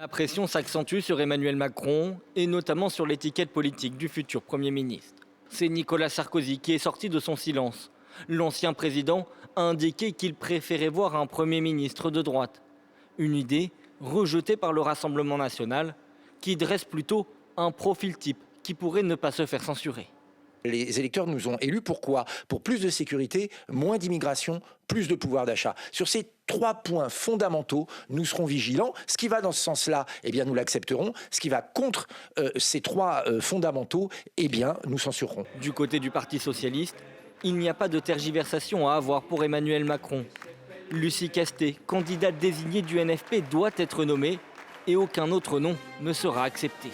La pression s'accentue sur Emmanuel Macron et notamment sur l'étiquette politique du futur Premier ministre. C'est Nicolas Sarkozy qui est sorti de son silence. L'ancien président a indiqué qu'il préférait voir un Premier ministre de droite. Une idée rejetée par le Rassemblement national qui dresse plutôt un profil type qui pourrait ne pas se faire censurer. Les électeurs nous ont élus, pourquoi? Pour plus de sécurité, moins d'immigration, plus de pouvoir d'achat. Sur ces 3 points fondamentaux, nous serons vigilants. Ce qui va dans ce sens-là, eh bien, nous l'accepterons. Ce qui va contre ces 3 fondamentaux, eh bien, nous censurerons. Du côté du Parti socialiste, il n'y a pas de tergiversation à avoir pour Emmanuel Macron. Lucie Castet, candidate désignée du NFP, doit être nommée et aucun autre nom ne sera accepté.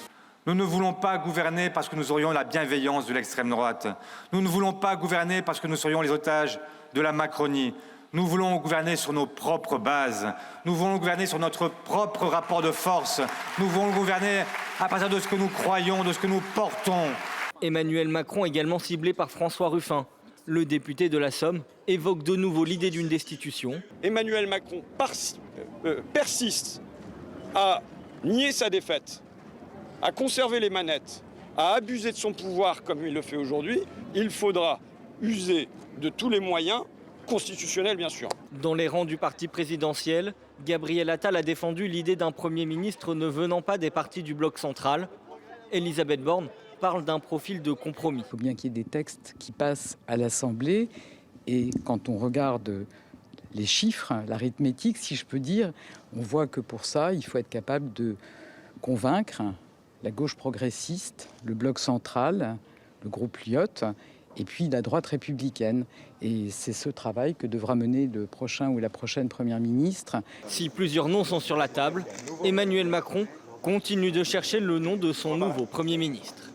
Nous ne voulons pas gouverner parce que nous aurions la bienveillance de l'extrême droite. Nous ne voulons pas gouverner parce que nous serions les otages de la Macronie. Nous voulons gouverner sur nos propres bases. Nous voulons gouverner sur notre propre rapport de force. Nous voulons gouverner à partir de ce que nous croyons, de ce que nous portons. Emmanuel Macron, également ciblé par François Ruffin. Le député de la Somme évoque de nouveau l'idée d'une destitution. Emmanuel Macron persiste à nier sa défaite, à conserver les manettes, à abuser de son pouvoir comme il le fait aujourd'hui. Il faudra user de tous les moyens, constitutionnels bien sûr. Dans les rangs du parti présidentiel, Gabriel Attal a défendu l'idée d'un Premier ministre ne venant pas des partis du bloc central. Elisabeth Borne parle d'un profil de compromis. Il faut bien qu'il y ait des textes qui passent à l'Assemblée. Et quand on regarde les chiffres, l'arithmétique, si je peux dire, on voit que pour ça, il faut être capable de convaincre la gauche progressiste, le bloc central, le groupe Lyot, et puis la droite républicaine. Et c'est ce travail que devra mener le prochain ou la prochaine Première ministre. Si plusieurs noms sont sur la table, Emmanuel Macron continue de chercher le nom de son nouveau Premier ministre.